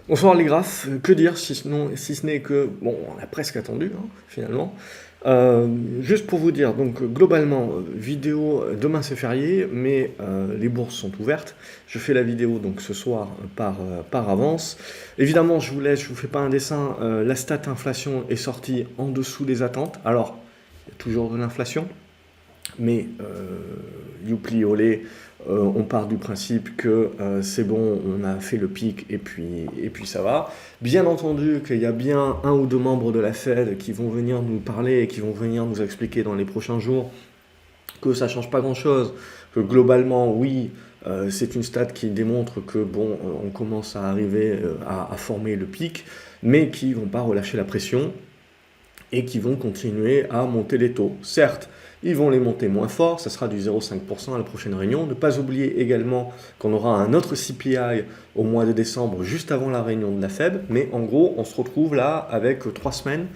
Bonsoir les graphes, que dire si ce n'est que, bon, on a presque attendu, hein, finalement. Juste pour vous dire, donc globalement, vidéo, demain c'est férié, mais les bourses sont ouvertes. Je fais la vidéo donc ce soir par avance. Évidemment, je vous fais pas un dessin, la stat inflation est sortie en dessous des attentes. Alors, il y a toujours de l'inflation, mais youpi olé, on part du principe que c'est bon, on a fait le pic et puis ça va. Bien entendu qu'il y a bien un ou deux membres de la Fed qui vont venir nous parler et qui vont venir nous expliquer dans les prochains jours que ça change pas grand-chose, que globalement, oui, c'est une stat qui démontre que bon, on commence à arriver à former le pic, mais qui vont pas relâcher la pression et qui vont continuer à monter les taux. Certes, ils vont les monter moins fort, ça sera du 0,5% à la prochaine réunion. Ne pas oublier également qu'on aura un autre CPI au mois de décembre, juste avant la réunion de la Fed, mais en gros, on se retrouve là avec 3 semaines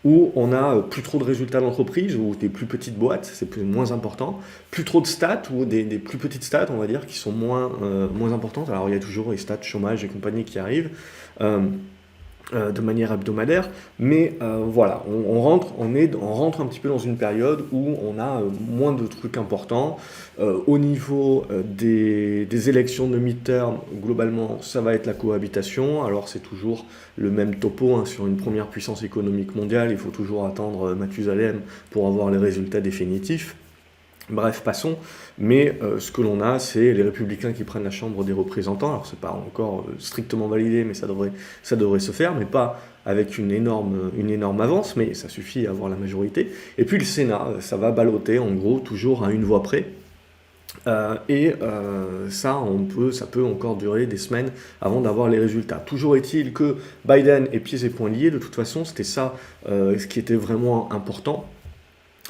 où on a plus trop de résultats d'entreprise ou des plus petites boîtes, c'est moins important, plus trop de stats ou des plus petites stats, on va dire, qui sont moins importantes. Alors il y a toujours les stats chômage et compagnie qui arrivent. De manière hebdomadaire, mais voilà, on rentre un petit peu dans une période où on a moins de trucs importants. Au niveau des élections de midterm, globalement, ça va être la cohabitation. Alors c'est toujours le même topo, hein, sur une première puissance économique mondiale, il faut toujours attendre Mathusalem pour avoir les résultats définitifs. Bref, passons. Mais ce que l'on a, c'est les républicains qui prennent la Chambre des représentants. Alors, c'est pas encore strictement validé, mais ça devrait se faire, mais pas avec une énorme avance, mais ça suffit à avoir la majorité. Et puis le Sénat, ça va balloter, en gros, toujours à une voix près. Ça peut encore durer des semaines avant d'avoir les résultats. Toujours est-il que Biden est pieds et poings liés, de toute façon, c'était ça ce qui était vraiment important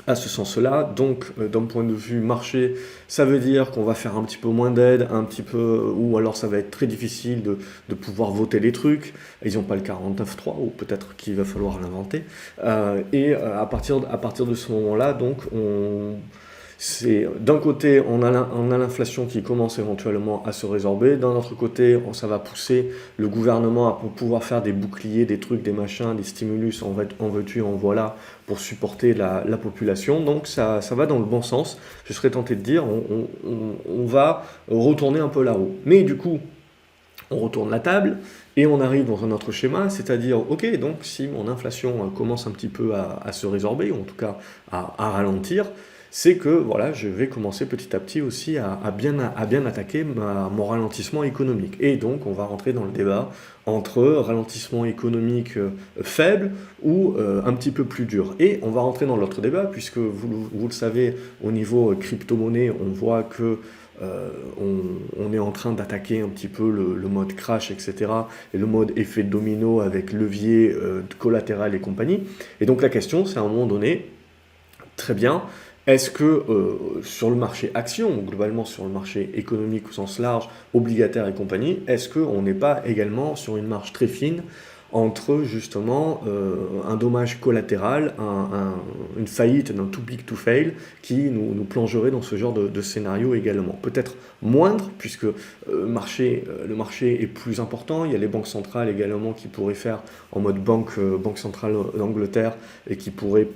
à ce sens-là. Donc, d'un point de vue marché, ça veut dire qu'on va faire un petit peu moins d'aide, un petit peu, ou alors ça va être très difficile de pouvoir voter les trucs. Ils n'ont pas le 49.3, ou peut-être qu'il va falloir l'inventer. À partir de ce moment-là, donc, d'un côté, on a l'inflation qui commence éventuellement à se résorber. D'un autre côté, ça va pousser le gouvernement à pouvoir faire des boucliers, des trucs, des machins, des stimulus, en veux-tu, en voilà, pour supporter la population. Donc ça va dans le bon sens. Je serais tenté de dire, on va retourner un peu la roue. Mais du coup, on retourne la table et on arrive dans un autre schéma, c'est-à-dire, ok, donc si mon inflation commence un petit peu à se résorber, ou en tout cas à ralentir, c'est que voilà, je vais commencer petit à petit aussi à bien attaquer mon ralentissement économique. Et donc, on va rentrer dans le débat entre ralentissement économique faible ou un petit peu plus dur. Et on va rentrer dans l'autre débat, puisque vous le savez, au niveau crypto-monnaie, on voit que on est en train d'attaquer un petit peu le mode crash, etc. Et le mode effet domino avec levier collatéral et compagnie. Et donc la question, c'est à un moment donné, très bien, est-ce que sur le marché action, ou globalement sur le marché économique au sens large, obligataire et compagnie, est-ce qu'on n'est pas également sur une marge très fine entre justement un dommage collatéral, une faillite d'un too big to fail qui nous plongerait dans ce genre de scénario également. Peut-être moindre, puisque le marché est plus important, il y a les banques centrales également qui pourraient faire en mode banque centrale d'Angleterre et qui pourraient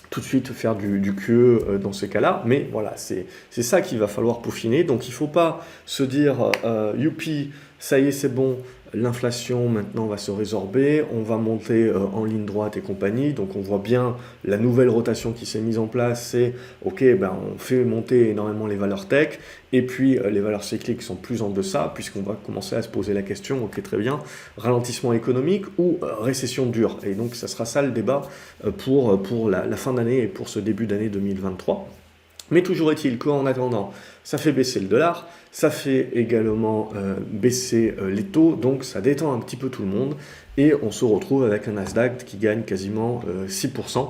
tout de suite faire du QE dans ces cas-là, mais voilà, c'est ça qu'il va falloir peaufiner. Donc il ne faut pas se dire youpi, ça y est, c'est bon, l'inflation maintenant va se résorber, on va monter en ligne droite et compagnie. Donc on voit bien la nouvelle rotation qui s'est mise en place, c'est ok, ben, on fait monter énormément les valeurs tech, et puis les valeurs cycliques sont plus en deçà, puisqu'on va commencer à se poser la question, ok, très bien, ralentissement économique ou récession dure. Et donc ça sera ça le débat pour la fin d'année et pour ce début d'année 2023. Mais toujours est-il qu'en attendant, ça fait baisser le dollar, ça fait également baisser les taux, donc ça détend un petit peu tout le monde, et on se retrouve avec un Nasdaq qui gagne quasiment 6%.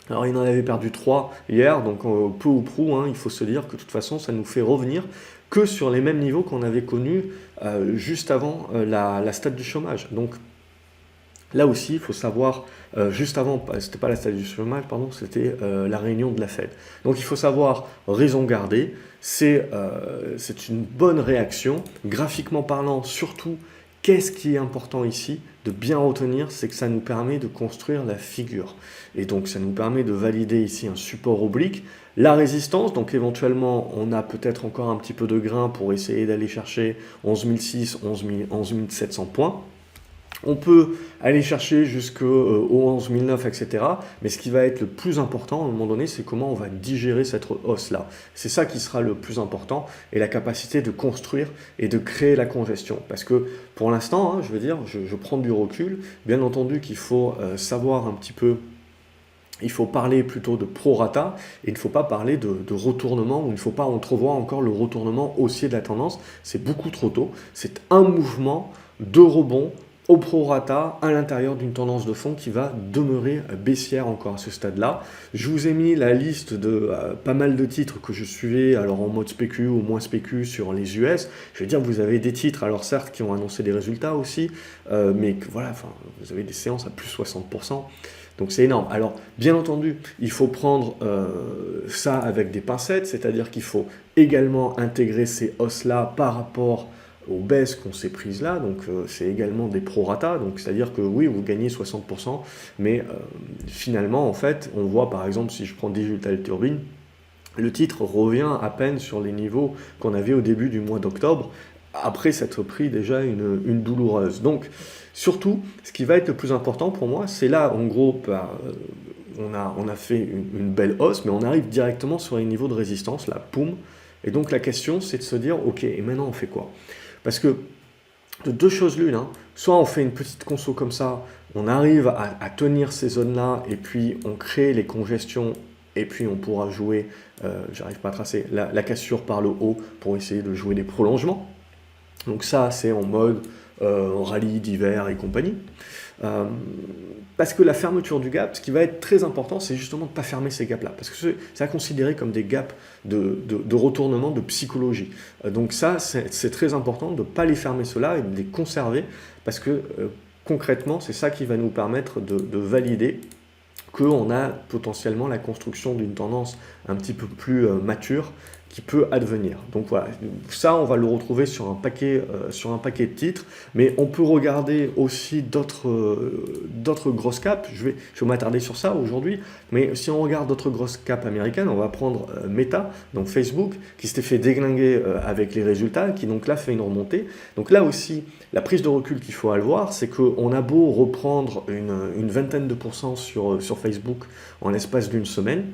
Alors il en avait perdu 3 hier, donc peu ou prou, hein, il faut se dire que de toute façon ça nous fait revenir que sur les mêmes niveaux qu'on avait connus juste avant la stat du chômage. Donc là aussi, il faut savoir, juste avant, c'était pas la stat du chômage, pardon, c'était la réunion de la Fed. Donc il faut savoir raison garder, c'est une bonne réaction, graphiquement parlant surtout, Qu'est-ce qui est important ici de bien retenir, c'est que ça nous permet de construire la figure. Et donc ça nous permet de valider ici un support oblique. La résistance, donc éventuellement on a peut-être encore un petit peu de grain pour essayer d'aller chercher 11 600, 11 700 points. On peut aller chercher jusqu'au 11 009, etc. Mais ce qui va être le plus important à un moment donné, c'est comment on va digérer cette hausse-là. C'est ça qui sera le plus important et la capacité de construire et de créer la congestion. Parce que pour l'instant, je veux dire, je prends du recul. Bien entendu qu'il faut savoir un petit peu. Il faut parler plutôt de prorata et il ne faut pas parler de retournement, ou il ne faut pas entrevoir encore le retournement haussier de la tendance. C'est beaucoup trop tôt. C'est un mouvement de rebond au prorata à l'intérieur d'une tendance de fond qui va demeurer baissière encore à ce stade-là. Je vous ai mis la liste de pas mal de titres que je suivais, alors en mode spécu ou moins spécu sur les US. Je veux dire, vous avez des titres, alors certes, qui ont annoncé des résultats aussi, mais que voilà, enfin, vous avez des séances à plus 60%. Donc c'est énorme. Alors, bien entendu, il faut prendre ça avec des pincettes, c'est-à-dire qu'il faut également intégrer ces hausses-là par rapport aux baisses qu'on s'est prises là, donc c'est également des prorata, donc c'est-à-dire que oui, vous gagnez 60%, mais finalement, en fait, on voit par exemple, si je prends Digital Turbine, le titre revient à peine sur les niveaux qu'on avait au début du mois d'octobre, après s'être pris déjà une douloureuse. Donc, surtout, ce qui va être le plus important pour moi, c'est là, en gros, on a fait une belle hausse, mais on arrive directement sur les niveaux de résistance, là, poum. Et donc, la question, c'est de se dire, ok, et maintenant, on fait quoi? Parce que, de deux choses l'une, soit on fait une petite conso comme ça, on arrive à tenir ces zones-là, et puis on crée les congestions, et puis on pourra jouer, j'arrive pas à tracer, la cassure par le haut pour essayer de jouer des prolongements. Donc ça, c'est en mode rallye d'hiver et compagnie. Parce que la fermeture du gap, ce qui va être très important, c'est justement de ne pas fermer ces gaps-là. Parce que c'est à considérer comme des gaps de retournement, de psychologie. Donc ça, c'est très important de ne pas les fermer ceux-là et de les conserver. Parce que concrètement, c'est ça qui va nous permettre de valider qu'on a potentiellement la construction d'une tendance un petit peu plus mature qui peut advenir. Donc voilà, ça on va le retrouver sur un paquet de titres, mais on peut regarder aussi d'autres grosses caps. Je vais m'attarder sur ça aujourd'hui, mais si on regarde d'autres grosses caps américaines, on va prendre Meta, donc Facebook, qui s'était fait déglinguer avec les résultats, qui donc là fait une remontée. Donc là aussi, la prise de recul qu'il faut aller voir, c'est qu'on a beau reprendre une vingtaine de pourcents sur Facebook en l'espace d'une semaine,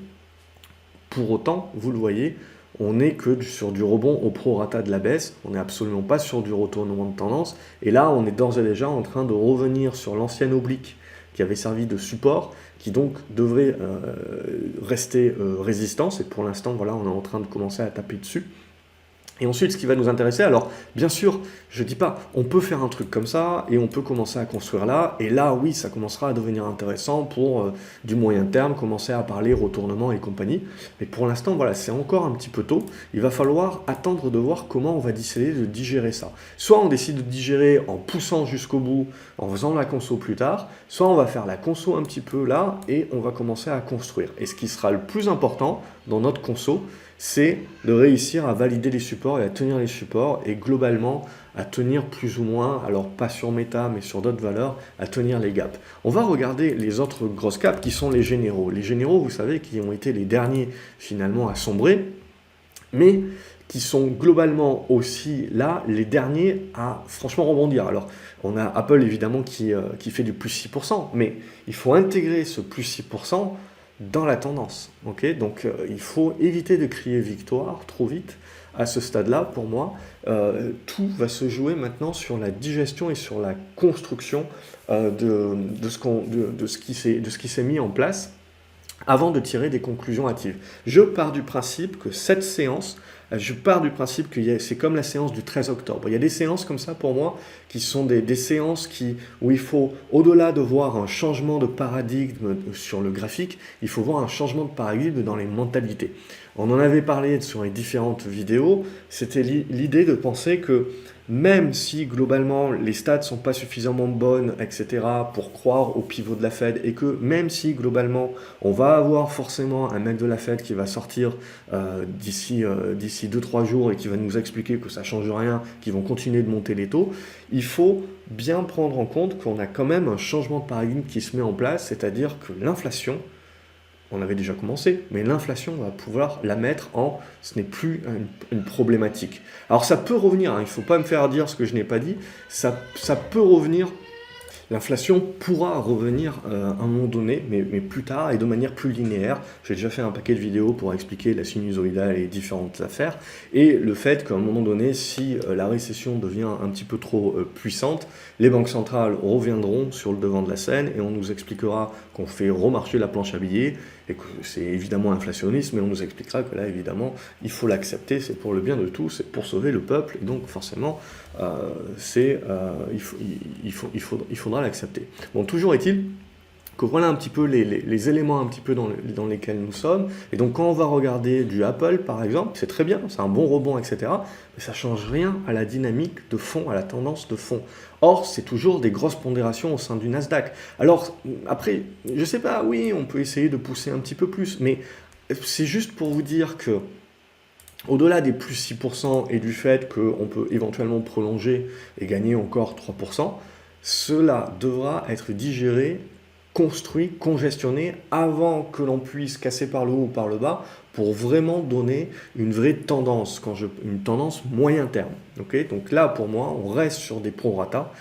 pour autant, vous le voyez, on n'est que sur du rebond au prorata de la baisse, on n'est absolument pas sur du retournement de tendance, et là on est d'ores et déjà en train de revenir sur l'ancienne oblique qui avait servi de support, qui donc devrait rester résistance, et pour l'instant voilà, on est en train de commencer à taper dessus. Et ensuite, ce qui va nous intéresser, alors bien sûr, je ne dis pas, on peut faire un truc comme ça et on peut commencer à construire là, et là, oui, ça commencera à devenir intéressant pour du moyen terme, commencer à parler retournement et compagnie. Mais pour l'instant, voilà, c'est encore un petit peu tôt. Il va falloir attendre de voir comment on va décider de digérer ça. Soit on décide de digérer en poussant jusqu'au bout, en faisant la conso plus tard, soit on va faire la conso un petit peu là et on va commencer à construire. Et ce qui sera le plus important dans notre conso, c'est de réussir à valider les supports et à tenir les supports et globalement à tenir plus ou moins, alors pas sur Meta mais sur d'autres valeurs, à tenir les gaps. On va regarder les autres grosses caps qui sont les généraux. Les généraux, vous savez, qui ont été les derniers finalement à sombrer, mais qui sont globalement aussi là les derniers à franchement rebondir. Alors on a Apple évidemment qui fait du plus 6%, mais il faut intégrer ce plus 6% dans la tendance. Okay, donc il faut éviter de crier victoire trop vite à ce stade-là. Pour moi, tout va se jouer maintenant sur la digestion et sur la construction de ce qui s'est mis en place avant de tirer des conclusions hâtives. Je pars du principe que cette séance, c'est comme la séance du 13 octobre. Il y a des séances comme ça pour moi qui sont des séances où il faut, au-delà de voir un changement de paradigme sur le graphique, il faut voir un changement de paradigme dans les mentalités. On en avait parlé sur les différentes vidéos, c'était l'idée de penser que même si globalement les stats sont pas suffisamment bonnes, etc., pour croire au pivot de la Fed, et que même si globalement on va avoir forcément un mec de la Fed qui va sortir d'ici 2-3 jours et qui va nous expliquer que ça change rien, qu'ils vont continuer de monter les taux, il faut bien prendre en compte qu'on a quand même un changement de paradigme qui se met en place, c'est-à-dire que l'inflation, on avait déjà commencé, mais l'inflation, on va pouvoir la mettre en ce n'est plus une problématique. Alors ça peut revenir, il ne faut pas me faire dire ce que je n'ai pas dit, ça peut revenir. L'inflation pourra revenir à un moment donné, mais plus tard et de manière plus linéaire. J'ai déjà fait un paquet de vidéos pour expliquer la sinusoïdale et les différentes affaires, et le fait qu'à un moment donné, si la récession devient un petit peu trop puissante, les banques centrales reviendront sur le devant de la scène et on nous expliquera qu'on fait remarcher la planche à billets et que c'est évidemment inflationniste, mais on nous expliquera que là, évidemment, il faut l'accepter, c'est pour le bien de tous, c'est pour sauver le peuple, et donc forcément, il faudra l'accepter. Bon, toujours est-il que voilà un petit peu les éléments un petit peu dans lesquels nous sommes. Et donc quand on va regarder du Apple par exemple, c'est très bien, c'est un bon rebond, etc. Mais ça ne change rien à la dynamique de fond, à la tendance de fond. Or, c'est toujours des grosses pondérations au sein du Nasdaq. Alors, après, je sais pas, oui, on peut essayer de pousser un petit peu plus, mais c'est juste pour vous dire que au-delà des plus 6% et du fait qu'on peut éventuellement prolonger et gagner encore 3%, cela devra être digéré, construit, congestionné avant que l'on puisse casser par le haut ou par le bas pour vraiment donner une vraie tendance, une tendance moyen terme. Okay, donc là, pour moi, on reste sur des prorata.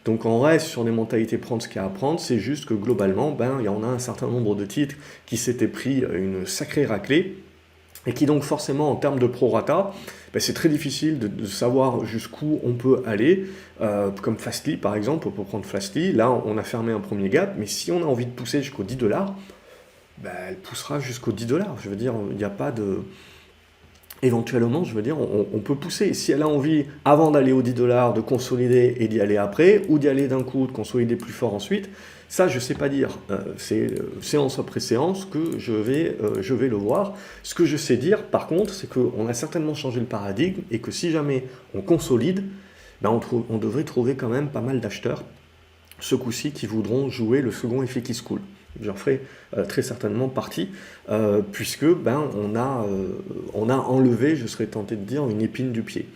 Donc on reste sur des mentalités prendre ce qu'il y a à prendre, c'est juste que globalement, il y en a un certain nombre de titres qui s'étaient pris une sacrée raclée, et qui donc forcément en termes de prorata, c'est très difficile de savoir jusqu'où on peut aller, comme Fastly par exemple, on peut prendre Fastly, là on a fermé un premier gap, mais si on a envie de pousser jusqu'aux $10, elle poussera jusqu'aux $10, je veux dire, il n'y a pas de... Éventuellement, je veux dire, on peut pousser. Si elle a envie, avant d'aller aux $10, de consolider et d'y aller après, ou d'y aller d'un coup, de consolider plus fort ensuite, ça, je ne sais pas dire. C'est séance après séance que je vais le voir. Ce que je sais dire, par contre, c'est qu'on a certainement changé le paradigme et que si jamais on consolide, on devrait trouver quand même pas mal d'acheteurs, ce coup-ci, qui voudront jouer le second effet qui se coule. J'en ferai très certainement partie, puisque on a enlevé, je serais tenté de dire, une épine du pied.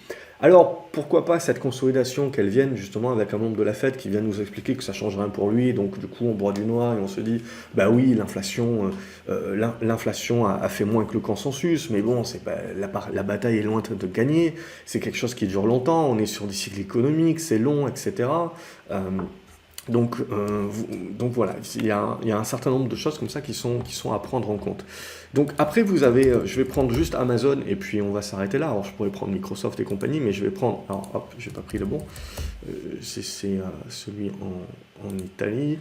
Alors, pourquoi pas cette consolidation, qu'elle vienne justement avec un membre de la Fed qui vient nous expliquer que ça ne change rien pour lui, donc du coup on boit du noir et on se dit, oui, l'inflation a fait moins que le consensus, mais bon, c'est pas, la bataille est loin de gagner, c'est quelque chose qui dure longtemps, on est sur des cycles économiques, c'est long, etc. Donc voilà, il y a un certain nombre de choses comme ça qui sont à prendre en compte. Donc après vous avez, je vais prendre juste Amazon et puis on va s'arrêter là. Alors je pourrais prendre Microsoft et compagnie, mais je vais prendre, alors hop, j'ai pas pris le bon, c'est celui en Italie.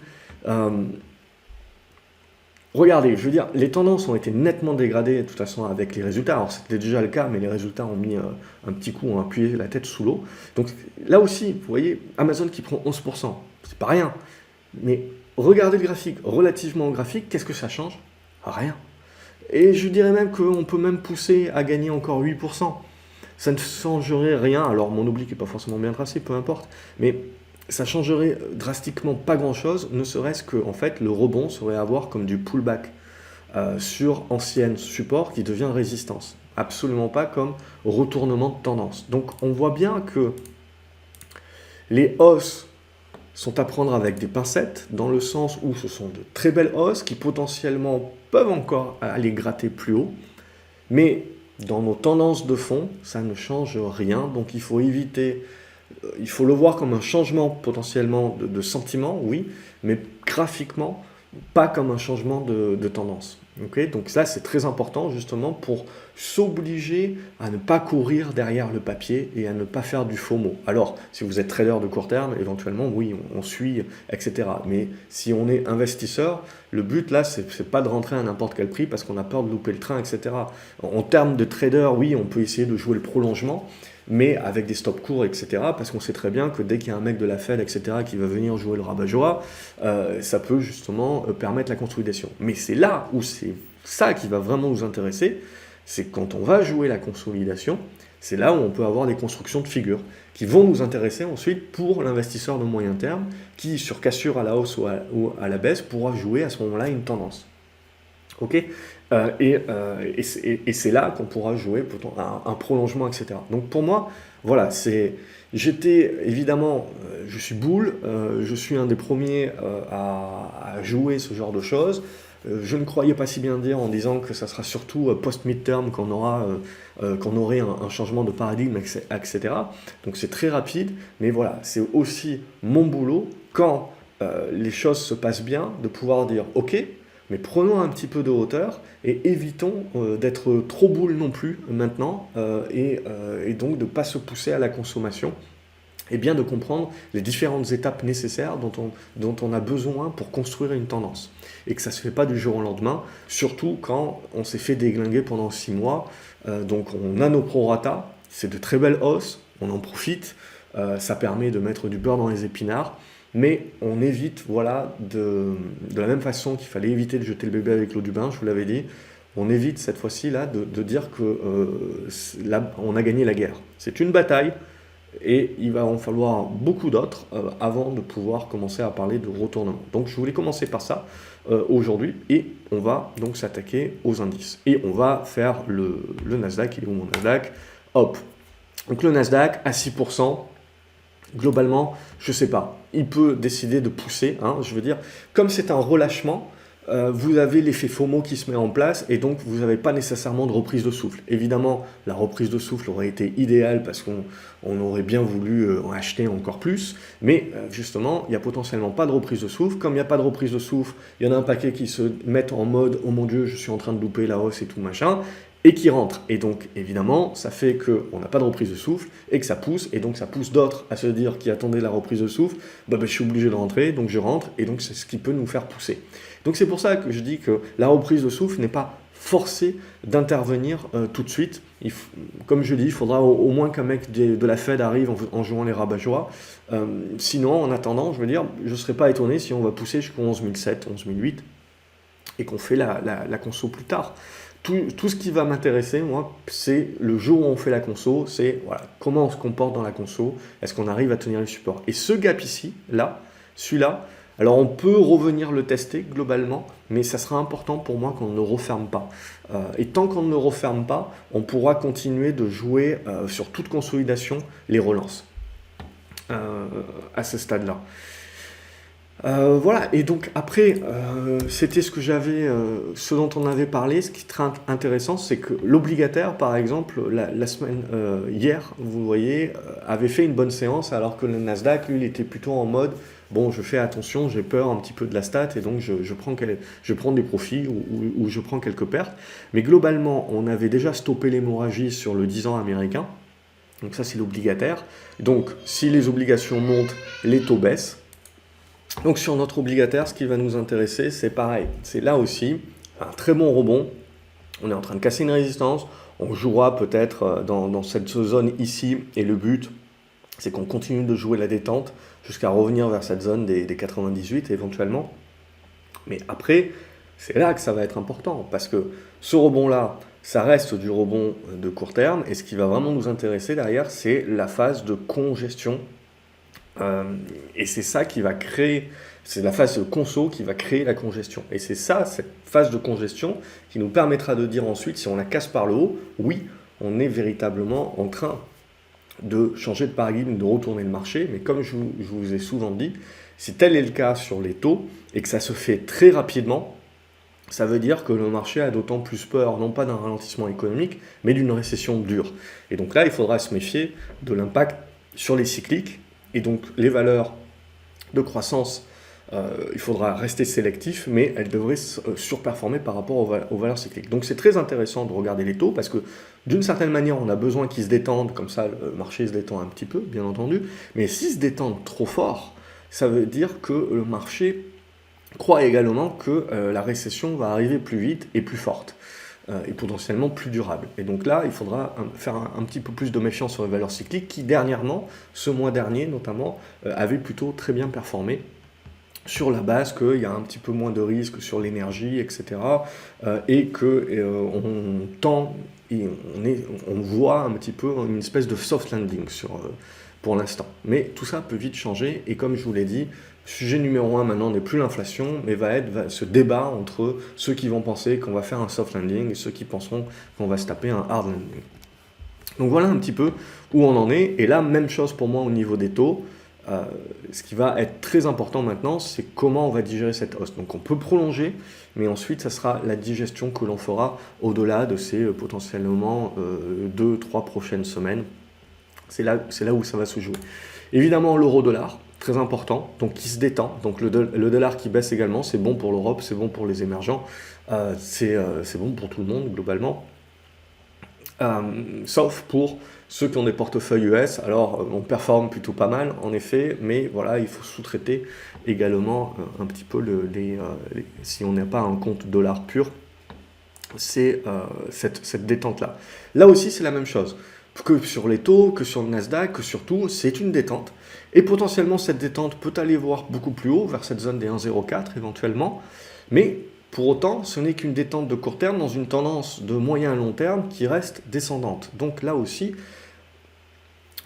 Regardez, je veux dire, les tendances ont été nettement dégradées de toute façon avec les résultats. Alors c'était déjà le cas, mais les résultats ont mis un petit coup, ont appuyé la tête sous l'eau. Donc là aussi, vous voyez, Amazon qui prend 11%, c'est pas rien. Mais regardez le graphique, relativement au graphique, qu'est-ce que ça change? Rien. Et je dirais même qu'on peut même pousser à gagner encore 8%. Ça ne changerait rien, alors mon oblique n'est pas forcément bien tracé, peu importe, mais ça changerait drastiquement pas grand-chose, ne serait-ce que en fait, le rebond serait à voir comme du pullback sur ancienne support qui devient résistance. Absolument pas comme retournement de tendance. Donc on voit bien que les hausses sont à prendre avec des pincettes, dans le sens où ce sont de très belles hausses qui potentiellement peuvent encore aller gratter plus haut, mais dans nos tendances de fond, ça ne change rien, donc il faut éviter, il faut le voir comme un changement potentiellement de sentiment, oui, mais graphiquement, pas comme un changement de tendance. Okay, donc ça, c'est très important justement pour s'obliger à ne pas courir derrière le papier et à ne pas faire du FOMO. Alors, si vous êtes trader de court terme, éventuellement, oui, on suit, etc. Mais si on est investisseur, le but là, c'est pas de rentrer à n'importe quel prix parce qu'on a peur de louper le train, etc. En termes de trader, oui, on peut essayer de jouer le prolongement, mais avec des stops courts, etc., parce qu'on sait très bien que dès qu'il y a un mec de la Fed, etc., qui va venir jouer le rabat-joie, ça peut justement permettre la consolidation. Mais c'est là où c'est ça qui va vraiment nous intéresser, c'est que quand on va jouer la consolidation, c'est là où on peut avoir des constructions de figures qui vont nous intéresser ensuite pour l'investisseur de moyen terme qui, sur cassure à la hausse ou à la baisse, pourra jouer à ce moment-là une tendance. Ok, et c'est là qu'on pourra jouer un prolongement, etc. Donc pour moi, voilà, j'étais évidemment, je suis bull, je suis un des premiers à jouer ce genre de choses. Je ne croyais pas si bien dire en disant que ça sera surtout post-midterm qu'on aurait un changement de paradigme, etc. Donc c'est très rapide, mais voilà, c'est aussi mon boulot quand les choses se passent bien, de pouvoir dire ok, mais prenons un petit peu de hauteur et évitons d'être trop boule non plus maintenant et donc de ne pas se pousser à la consommation et bien de comprendre les différentes étapes nécessaires dont on a besoin pour construire une tendance. Et que ça ne se fait pas du jour au lendemain, surtout quand on s'est fait déglinguer pendant 6 mois. Donc on a nos prorata, c'est de très belles hausses, on en profite, ça permet de mettre du beurre dans les épinards, mais on évite, voilà, de la même façon qu'il fallait éviter de jeter le bébé avec l'eau du bain, je vous l'avais dit, on évite cette fois-ci là de dire que là, on a gagné la guerre. C'est une bataille, et il va en falloir beaucoup d'autres avant de pouvoir commencer à parler de retournement. Donc je voulais commencer par ça aujourd'hui, et on va donc s'attaquer aux indices. Et on va faire le Nasdaq. Il est où mon Nasdaq? Hop. Donc le Nasdaq à 6%. Globalement, je ne sais pas, il peut décider de pousser, hein, je veux dire, comme c'est un relâchement, vous avez l'effet FOMO qui se met en place et donc vous n'avez pas nécessairement de reprise de souffle. Évidemment, la reprise de souffle aurait été idéale parce qu'on aurait bien voulu en acheter encore plus, mais justement, il n'y a potentiellement pas de reprise de souffle. Comme il n'y a pas de reprise de souffle, il y en a un paquet qui se mettent en mode « Oh mon Dieu, je suis en train de louper la hausse et tout machin », et qui rentrent. Et donc, évidemment, ça fait qu'on n'a pas de reprise de souffle et que ça pousse, et donc ça pousse d'autres à se dire qui attendaient la reprise de souffle, je suis obligé de rentrer, donc je rentre, et donc c'est ce qui peut nous faire pousser. Donc c'est pour ça que je dis que la reprise de souffle n'est pas forcée d'intervenir tout de suite. Comme je dis, il faudra au moins qu'un mec de la Fed arrive en jouant les rabat-joie. Sinon, en attendant, je veux dire, je ne serais pas étonné si on va pousser jusqu'au 11 700, 11 008 et qu'on fait la conso plus tard. Tout ce qui va m'intéresser, moi, c'est le jour où on fait la conso, c'est voilà, comment on se comporte dans la conso, est-ce qu'on arrive à tenir le support. Et ce gap ici, là, celui-là, alors on peut revenir le tester globalement, mais ça sera important pour moi qu'on ne le referme pas. Et tant qu'on ne le referme pas, on pourra continuer de jouer sur toute consolidation les relances à ce stade-là. Voilà, et donc après, c'était ce dont on avait parlé. Ce qui est très intéressant, c'est que l'obligataire, par exemple, la semaine hier, vous voyez, avait fait une bonne séance, alors que le Nasdaq, lui, il était plutôt en mode, bon, je fais attention, j'ai peur un petit peu de la stat, et donc je prends des profits ou je prends quelques pertes. Mais globalement, on avait déjà stoppé l'hémorragie sur le 10 ans américain, donc ça c'est l'obligataire. Donc si les obligations montent, les taux baissent. Donc sur notre obligataire, ce qui va nous intéresser, c'est pareil. C'est là aussi un très bon rebond. On est en train de casser une résistance. On jouera peut-être dans cette zone ici. Et le but, c'est qu'on continue de jouer la détente jusqu'à revenir vers cette zone des 98 éventuellement. Mais après, c'est là que ça va être important. Parce que ce rebond-là, ça reste du rebond de court terme. Et ce qui va vraiment nous intéresser derrière, c'est la phase de congestion. Et c'est ça qui va créer, c'est la phase de conso qui va créer la congestion. Et c'est ça, cette phase de congestion, qui nous permettra de dire ensuite, si on la casse par le haut, oui, on est véritablement en train de changer de paradigme, de retourner le marché. Mais comme je vous ai souvent dit, si tel est le cas sur les taux, et que ça se fait très rapidement, ça veut dire que le marché a d'autant plus peur, non pas d'un ralentissement économique, mais d'une récession dure. Et donc là, il faudra se méfier de l'impact sur les cycliques. Et donc les valeurs de croissance, il faudra rester sélectif, mais elles devraient surperformer par rapport aux valeurs cycliques. Donc c'est très intéressant de regarder les taux, parce que d'une certaine manière, on a besoin qu'ils se détendent, comme ça le marché se détend un petit peu, bien entendu, mais s'ils se détendent trop fort, ça veut dire que le marché croit également que la récession va arriver plus vite et plus forte. Et potentiellement plus durable. Et donc là, il faudra faire un petit peu plus de méfiance sur les valeurs cycliques qui, dernièrement, ce mois dernier notamment, avaient plutôt très bien performé. sur la base qu'il y a un petit peu moins de risques sur l'énergie, etc. Et que on tend, et on voit un petit peu une espèce de soft landing pour l'instant. Mais tout ça peut vite changer, et comme je vous l'ai dit, sujet numéro un maintenant n'est plus l'inflation, mais va être ce débat entre ceux qui vont penser qu'on va faire un soft landing et ceux qui penseront qu'on va se taper un hard landing. Donc voilà un petit peu où on en est, et là, même chose pour moi au niveau des taux. Ce qui va être très important maintenant, c'est comment on va digérer cette hausse. Donc on peut prolonger, mais ensuite, ça sera la digestion que l'on fera au-delà de ces potentiellement 2-3 prochaines semaines. C'est là où ça va se jouer. Évidemment, l'euro-dollar, très important, donc qui se détend. Donc le dollar qui baisse également, c'est bon pour l'Europe, c'est bon pour les émergents, c'est bon pour tout le monde globalement. Sauf pour ceux qui ont des portefeuilles US. Alors on performe plutôt pas mal en effet, mais voilà, il faut sous-traiter également un petit peu si on n'a pas un compte dollar pur, c'est cette détente-là. Là aussi c'est la même chose, que sur les taux, que sur le Nasdaq, que sur tout, c'est une détente. Et potentiellement cette détente peut aller voir beaucoup plus haut, vers cette zone des 1,04 éventuellement, mais pour autant, ce n'est qu'une détente de court terme dans une tendance de moyen à long terme qui reste descendante. Donc là aussi,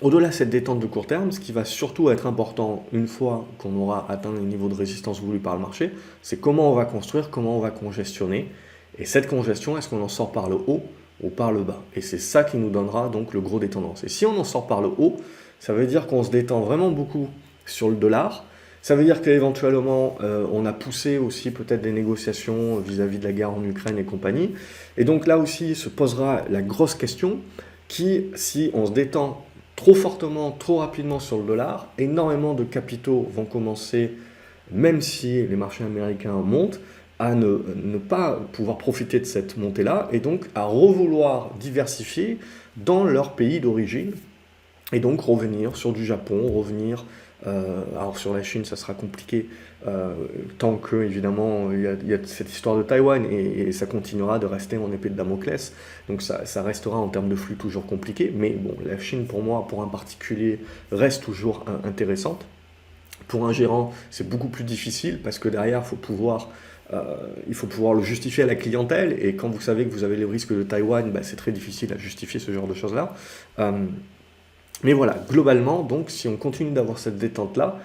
au-delà de cette détente de court terme, ce qui va surtout être important une fois qu'on aura atteint les niveaux de résistance voulus par le marché, c'est comment on va construire, comment on va congestionner. Et cette congestion, est-ce qu'on en sort par le haut ou par le bas? Et c'est ça qui nous donnera donc le gros des tendances. Et si on en sort par le haut, ça veut dire qu'on se détend vraiment beaucoup sur le dollar. Ça veut dire qu'éventuellement, on a poussé aussi peut-être des négociations vis-à-vis de la guerre en Ukraine et compagnie. Et donc là aussi se posera la grosse question qui, si on se détend trop fortement, trop rapidement sur le dollar, énormément de capitaux vont commencer, même si les marchés américains montent, à ne pas pouvoir profiter de cette montée-là et donc à revouloir diversifier dans leur pays d'origine et donc revenir sur du Japon, revenir alors sur la Chine, ça sera compliqué tant que évidemment il y a cette histoire de Taïwan et ça continuera de rester en épée de Damoclès. Donc ça restera en termes de flux toujours compliqué. Mais bon, la Chine pour moi, pour un particulier, reste toujours intéressante. Pour un gérant, c'est beaucoup plus difficile parce que derrière, il faut pouvoir le justifier à la clientèle. Et quand vous savez que vous avez les risques de Taïwan, bah, c'est très difficile à justifier ce genre de choses-là. Mais voilà, globalement, donc, si on continue d'avoir cette détente-là,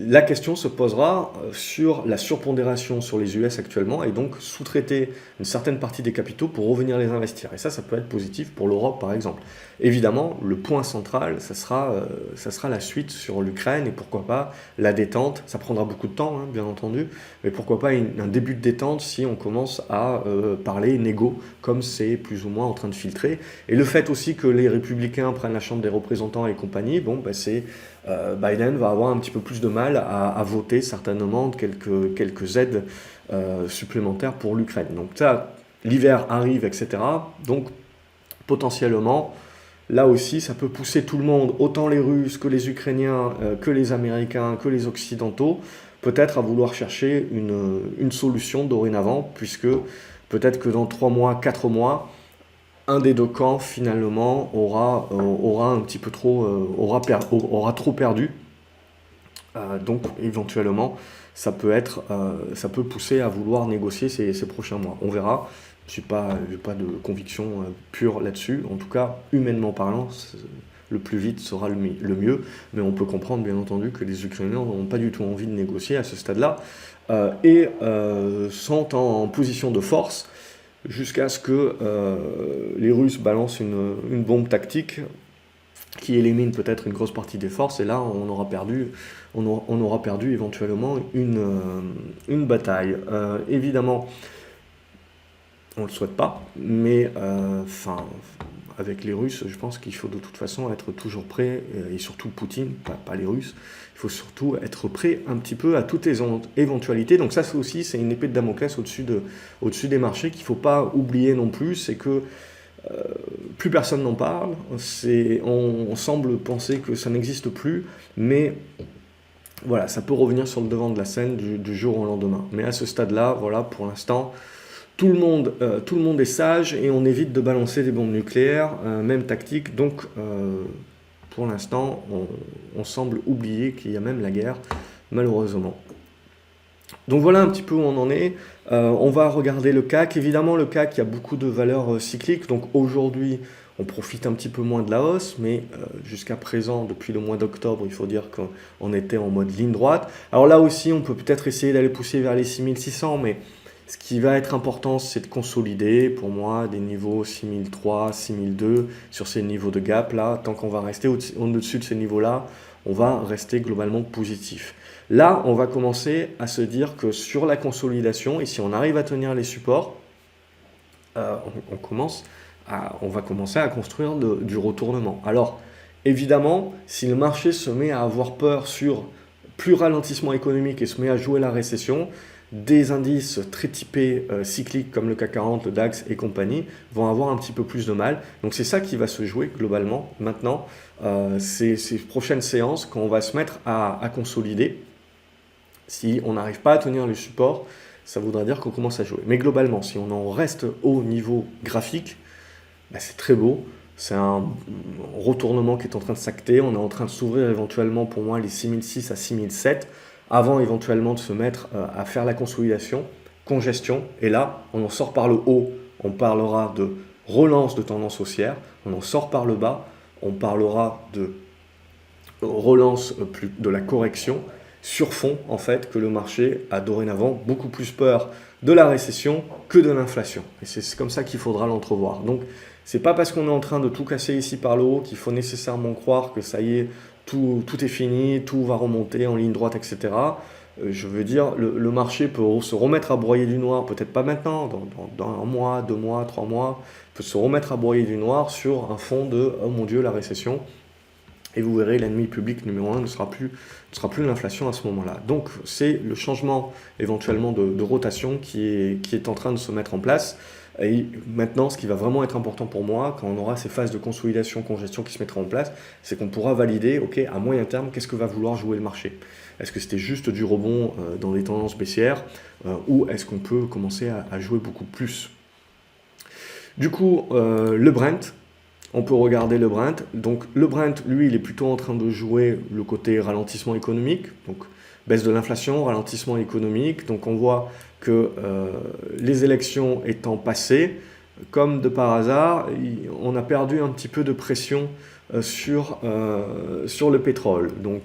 la question se posera sur la surpondération sur les US actuellement et donc sous-traiter une certaine partie des capitaux pour revenir les investir. Et ça peut être positif pour l'Europe par exemple. Évidemment, le point central, ça sera la suite sur l'Ukraine et pourquoi pas la détente. Ça prendra beaucoup de temps, hein, bien entendu, mais pourquoi pas un début de détente si on commence à parler négo, comme c'est plus ou moins en train de filtrer. Et le fait aussi que les républicains prennent la Chambre des représentants et compagnie, bon, bah, Biden va avoir un petit peu plus de mal à voter certainement quelques aides supplémentaires pour l'Ukraine. Donc ça, l'hiver arrive, etc. Donc potentiellement, là aussi, ça peut pousser tout le monde, autant les Russes que les Ukrainiens, que les Américains, que les Occidentaux, peut-être à vouloir chercher une solution dorénavant, puisque peut-être que dans 3 mois, 4 mois, un des deux camps finalement aura un petit peu trop aura trop perdu. Donc éventuellement ça peut pousser à vouloir négocier ces prochains mois. On verra. J'ai pas de conviction pure là-dessus. En tout cas, humainement parlant, le plus vite sera le mieux. Mais on peut comprendre bien entendu que les Ukrainiens n'ont pas du tout envie de négocier à ce stade-là et sont en position de force jusqu'à ce que les Russes balancent une bombe tactique qui élimine peut-être une grosse partie des forces, et là on aura perdu éventuellement une bataille. Évidemment, on ne le souhaite pas, mais avec les Russes, je pense qu'il faut de toute façon être toujours prêt, et surtout Poutine, pas les Russes, il faut surtout être prêt un petit peu à toutes les éventualités. Donc ça c'est une épée de Damoclès au-dessus des marchés qu'il ne faut pas oublier non plus, c'est que plus personne n'en parle, on semble penser que ça n'existe plus, mais voilà, ça peut revenir sur le devant de la scène du jour au lendemain. Mais à ce stade-là, voilà, pour l'instant, tout le monde est sage et on évite de balancer des bombes nucléaires, même tactique. Donc, pour l'instant, on semble oublier qu'il y a même la guerre, malheureusement. Donc voilà un petit peu où on en est. On va regarder le CAC. Évidemment, le CAC, il y a beaucoup de valeurs cycliques. Donc aujourd'hui, on profite un petit peu moins de la hausse, mais jusqu'à présent, depuis le mois d'octobre, il faut dire qu'on était en mode ligne droite. Alors là aussi, on peut peut-être essayer d'aller pousser vers les 6600, mais ce qui va être important, c'est de consolider, pour moi, des niveaux 6003, 6002 sur ces niveaux de gap là. Tant qu'on va rester au-dessus de ces niveaux-là, on va rester globalement positif. Là, on va commencer à se dire que sur la consolidation, et si on arrive à tenir les supports, on va commencer à construire du retournement. Alors, évidemment, si le marché se met à avoir peur sur plus ralentissement économique et se met à jouer la récession, des indices très typés cycliques comme le CAC 40, le DAX et compagnie vont avoir un petit peu plus de mal. Donc c'est ça qui va se jouer globalement maintenant, ces prochaines séances, quand on va se mettre à consolider. Si on n'arrive pas à tenir le support, ça voudra dire qu'on commence à jouer. Mais globalement, si on en reste au niveau graphique, bah c'est très beau. C'est un retournement qui est en train de s'acter. On est en train de s'ouvrir éventuellement pour moi les 6006 à 6007 avant éventuellement de se mettre à faire la consolidation, congestion. Et là, on en sort par le haut. On parlera de relance de tendance haussière. On en sort par le bas. On parlera de relance de la correction sur fond en fait que le marché a dorénavant beaucoup plus peur de la récession que de l'inflation. Et c'est comme ça qu'il faudra l'entrevoir. Donc c'est pas parce qu'on est en train de tout casser ici par le haut qu'il faut nécessairement croire que ça y est, tout est fini, tout va remonter en ligne droite, etc. Je veux dire, le marché peut se remettre à broyer du noir, peut-être pas maintenant, dans un mois, 2 mois, 3 mois, peut se remettre à broyer du noir sur un fond de « oh mon Dieu, la récession ». Et vous verrez, l'ennemi public numéro 1 ne sera plus l'inflation à ce moment-là. Donc c'est le changement éventuellement de rotation qui est en train de se mettre en place. Et maintenant, ce qui va vraiment être important pour moi, quand on aura ces phases de consolidation, congestion qui se mettront en place, c'est qu'on pourra valider, ok, à moyen terme, qu'est-ce que va vouloir jouer le marché? Est-ce que c'était juste du rebond dans les tendances baissières ou est-ce qu'on peut commencer à jouer beaucoup plus? Du coup, le Brent, on peut regarder le Brent. Donc le Brent, lui, il est plutôt en train de jouer le côté ralentissement économique, donc baisse de l'inflation, ralentissement économique. Donc on voit que les élections étant passées, comme de par hasard, on a perdu un petit peu de pression sur le pétrole. Donc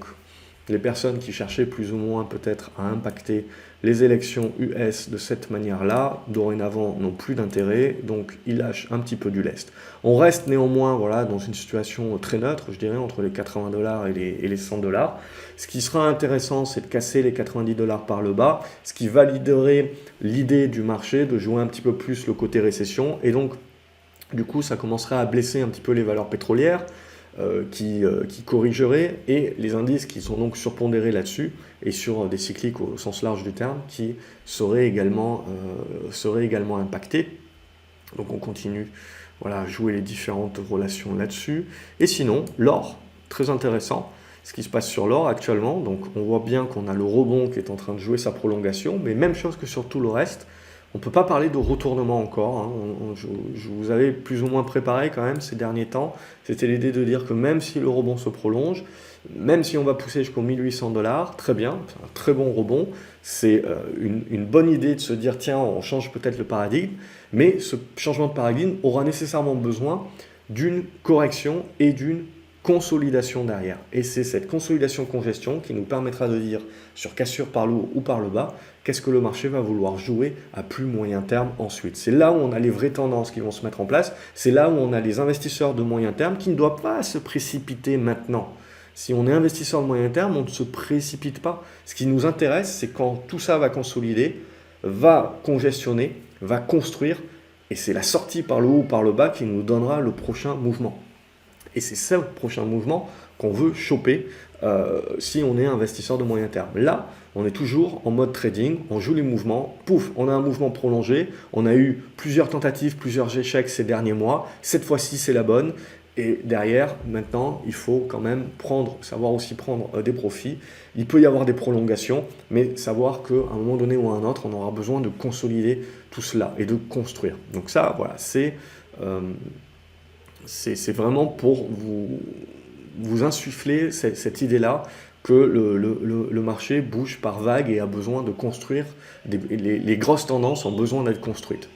les personnes qui cherchaient plus ou moins peut-être à impacter les élections US de cette manière-là, dorénavant n'ont plus d'intérêt, donc ils lâchent un petit peu du lest. On reste néanmoins voilà, dans une situation très neutre, je dirais, entre les 80 $ et les 100 $. Ce qui sera intéressant, c'est de casser les 90 $ par le bas, ce qui validerait l'idée du marché de jouer un petit peu plus le côté récession, et donc du coup ça commencerait à blesser un petit peu les valeurs pétrolières, qui corrigerait, et les indices qui sont donc surpondérés là-dessus et sur des cycliques au sens large du terme qui seraient également impactés. Donc on continue voilà, à jouer les différentes relations là-dessus. Et sinon, l'or, très intéressant, ce qui se passe sur l'or actuellement. Donc on voit bien qu'on a le rebond qui est en train de jouer sa prolongation, mais même chose que sur tout le reste. On ne peut pas parler de retournement encore, hein. Je vous avais plus ou moins préparé quand même ces derniers temps. C'était l'idée de dire que même si le rebond se prolonge, même si on va pousser jusqu'aux 1800 $, très bien, c'est un très bon rebond. C'est une bonne idée de se dire tiens, on change peut-être le paradigme, mais ce changement de paradigme aura nécessairement besoin d'une correction et d'une consolidation derrière. Et c'est cette consolidation-congestion qui nous permettra de dire sur cassure par le haut ou par le bas, qu'est-ce que le marché va vouloir jouer à plus moyen terme ensuite. C'est là où on a les vraies tendances qui vont se mettre en place, c'est là où on a les investisseurs de moyen terme qui ne doivent pas se précipiter maintenant. Si on est investisseur de moyen terme, on ne se précipite pas. Ce qui nous intéresse, c'est quand tout ça va consolider, va congestionner, va construire, et c'est la sortie par le haut ou par le bas qui nous donnera le prochain mouvement. Et c'est ce prochain mouvement qu'on veut choper si on est investisseur de moyen terme. Là, on est toujours en mode trading, on joue les mouvements, pouf, on a un mouvement prolongé, on a eu plusieurs tentatives, plusieurs échecs ces derniers mois, cette fois-ci c'est la bonne, et derrière, maintenant, il faut quand même savoir aussi prendre des profits. Il peut y avoir des prolongations, mais savoir qu'à un moment donné ou à un autre, on aura besoin de consolider tout cela et de construire. Donc ça, voilà, c'est vraiment pour vous insuffler cette idée-là que le marché bouge par vagues et a besoin de construire, les grosses tendances ont besoin d'être construites.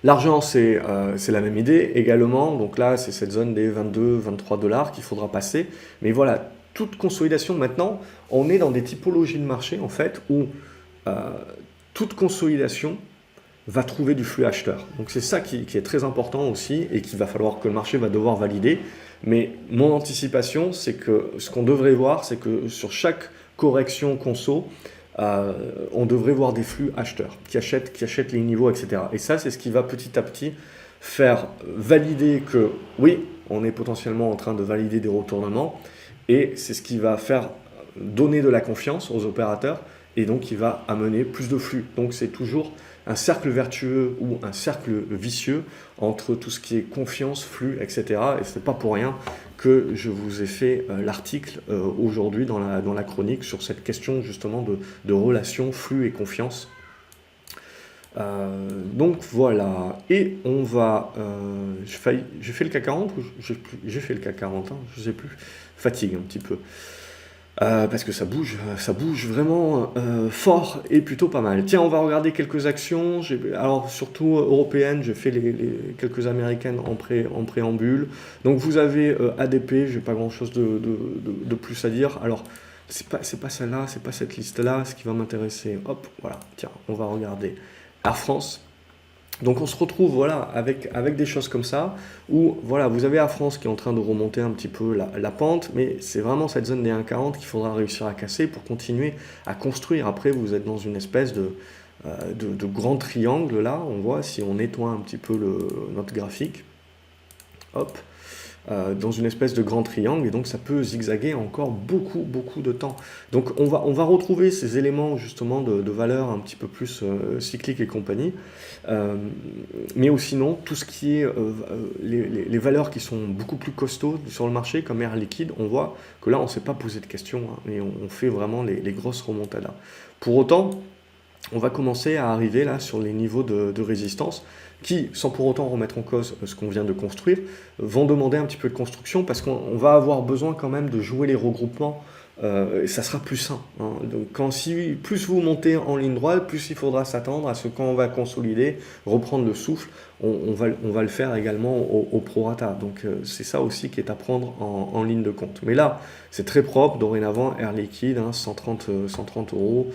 L'argent, c'est la même idée également, donc là c'est cette zone des 22-23 dollars qu'il faudra passer, mais voilà, toute consolidation maintenant, on est dans des typologies de marché en fait où toute consolidation va trouver du flux acheteur. Donc c'est ça qui est très important aussi et qu'il va falloir que le marché va devoir valider. Mais mon anticipation, c'est que ce qu'on devrait voir, c'est que sur chaque correction conso, on devrait voir des flux acheteurs qui achètent les niveaux, etc. Et ça, c'est ce qui va petit à petit faire valider que oui, on est potentiellement en train de valider des retournements et c'est ce qui va faire donner de la confiance aux opérateurs et donc qui va amener plus de flux. Donc c'est toujours un cercle vertueux ou un cercle vicieux entre tout ce qui est confiance, flux, etc. Et ce n'est pas pour rien que je vous ai fait l'article aujourd'hui dans la chronique sur cette question justement de relation, flux et confiance. Donc voilà, et on va... j'ai fait le CAC 40 ou j'ai fait le CAC 40, hein, je ne sais plus, fatigue un petit peu. Parce que ça bouge vraiment fort et plutôt pas mal. Tiens, on va regarder quelques actions. Alors surtout européennes, j'ai fait quelques américaines en préambule. Donc vous avez ADP, j'ai pas grand chose de plus à dire. Alors c'est pas celle-là, c'est pas cette liste-là, ce qui va m'intéresser. Hop, voilà. Tiens, on va regarder Air France. Donc on se retrouve voilà, avec des choses comme ça, où voilà, vous avez Air France qui est en train de remonter un petit peu la pente, mais c'est vraiment cette zone des 1,40 qu'il faudra réussir à casser pour continuer à construire. Après, vous êtes dans une espèce de grand triangle là, on voit si on nettoie un petit peu notre graphique, hop, dans une espèce de grand triangle, et donc ça peut zigzaguer encore beaucoup de temps. Donc on va retrouver ces éléments justement de valeur un petit peu plus cyclique et compagnie, mais aussi sinon tout ce qui est les valeurs qui sont beaucoup plus costauds sur le marché comme Air Liquide, on voit que là on ne s'est pas posé de questions, hein, et on fait vraiment les grosses remontadas. Pour autant, on va commencer à arriver là sur les niveaux de résistance qui, sans pour autant remettre en cause ce qu'on vient de construire, vont demander un petit peu de construction parce qu'on va avoir besoin quand même de jouer les regroupements. Et ça sera plus sain, hein. Donc plus vous montez en ligne droite, plus il faudra s'attendre à ce qu'on va consolider, reprendre le souffle, on va le faire également au prorata. Donc c'est ça aussi qui est à prendre en ligne de compte. Mais là, c'est très propre, dorénavant, Air Liquide, hein, 130 euros.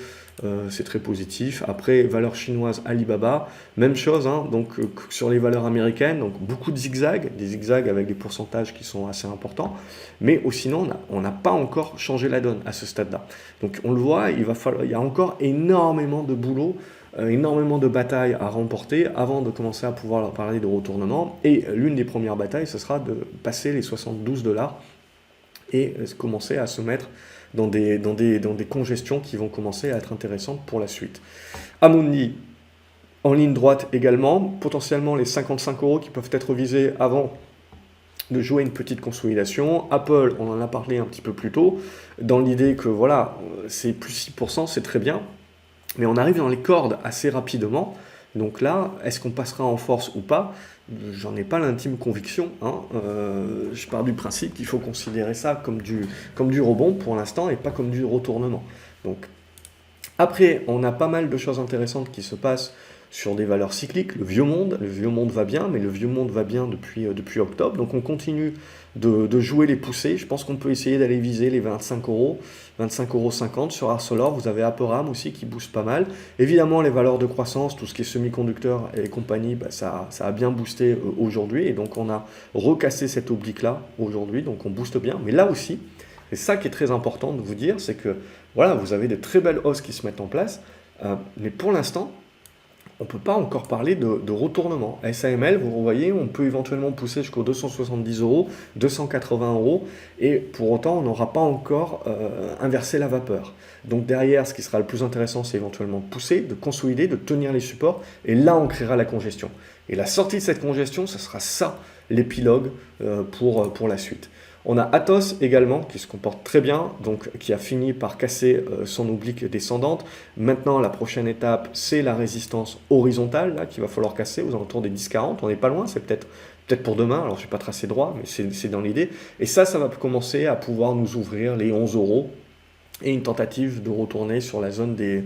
C'est très positif. Après, valeur chinoise Alibaba, même chose, hein, donc sur les valeurs américaines, donc beaucoup de zigzags, des zigzags avec des pourcentages qui sont assez importants, mais sinon on n'a pas encore changé la donne à ce stade-là. Donc on le voit, il y a encore énormément de boulot, énormément de batailles à remporter avant de commencer à pouvoir leur parler de retournement. Et l'une des premières batailles, ce sera de passer les 72 dollars et commencer à se mettre dans des congestions qui vont commencer à être intéressantes pour la suite. Amundi, en ligne droite également, potentiellement les 55 euros qui peuvent être visés avant de jouer une petite consolidation. Apple, on en a parlé un petit peu plus tôt, dans l'idée que voilà, c'est plus 6%, c'est très bien, mais on arrive dans les cordes assez rapidement. Donc là, est-ce qu'on passera en force ou pas? J'en ai pas l'intime conviction, hein. Je pars du principe qu'il faut considérer ça comme du rebond pour l'instant et pas comme du retournement. Donc après, on a pas mal de choses intéressantes qui se passent sur des valeurs cycliques. Le vieux monde va bien, mais le vieux monde va bien depuis octobre. Donc on continue de jouer les poussées. Je pense qu'on peut essayer d'aller viser les 25 euros, 25,50 € sur Arcelor. Vous avez Aperam aussi qui booste pas mal. Évidemment, les valeurs de croissance, tout ce qui est semi-conducteurs et compagnie, ça a bien boosté aujourd'hui. Et donc on a recassé cette oblique-là aujourd'hui. Donc on booste bien. Mais là aussi, c'est ça qui est très important de vous dire, c'est que voilà, vous avez de très belles hausses qui se mettent en place. Mais pour l'instant, on ne peut pas encore parler de retournement. SAML, vous voyez, on peut éventuellement pousser jusqu'aux 270 euros, 280 euros, et pour autant, on n'aura pas encore inversé la vapeur. Donc derrière, ce qui sera le plus intéressant, c'est éventuellement de pousser, de consolider, de tenir les supports, et là, on créera la congestion. Et la sortie de cette congestion, ce sera ça, l'épilogue pour la suite. On a Atos également qui se comporte très bien, donc qui a fini par casser son oblique descendante. Maintenant, la prochaine étape, c'est la résistance horizontale là qu'il va falloir casser aux alentours des 10,40. On n'est pas loin, c'est peut-être peut-être pour demain, alors je n'ai pas tracé droit, mais c'est dans l'idée. Et ça va commencer à pouvoir nous ouvrir les 11 euros et une tentative de retourner sur la zone des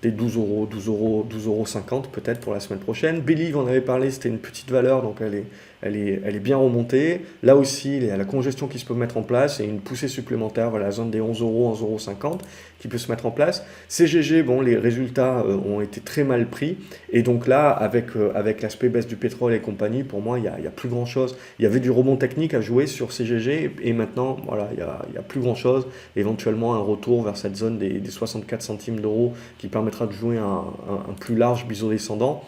12 euros, 12,50 € peut-être pour la semaine prochaine. Believe, on avait parlé, c'était une petite valeur, donc elle est bien remontée. Là aussi, il y a la congestion qui se peut mettre en place et une poussée supplémentaire vers la zone des 11 euros, 11,50 € qui peut se mettre en place. CGG, bon, les résultats ont été très mal pris. Et donc là, avec l'aspect baisse du pétrole et compagnie, pour moi, il y a plus grand-chose. Il y avait du rebond technique à jouer sur CGG et maintenant, voilà, il y a plus grand-chose. Éventuellement, un retour vers cette zone des 64 centimes d'euros qui permettra de jouer un plus large biseau descendant.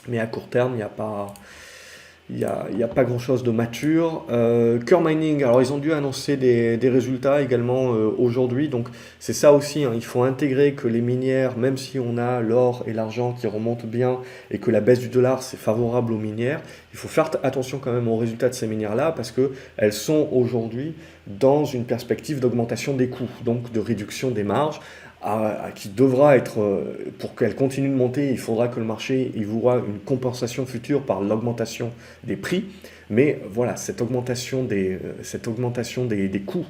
Mais à court terme, il n'y a pas... Il n'y a pas grand-chose de mature. Core Mining, alors ils ont dû annoncer des résultats également aujourd'hui. Donc c'est ça aussi, hein, il faut intégrer que les minières, même si on a l'or et l'argent qui remontent bien et que la baisse du dollar c'est favorable aux minières, il faut faire attention quand même aux résultats de ces minières-là parce qu'elles sont aujourd'hui dans une perspective d'augmentation des coûts, donc de réduction des marges. Qui devra être, pour qu'elle continue de monter, il faudra que le marché y voit une compensation future par l'augmentation des prix. Mais voilà, cette augmentation des coûts,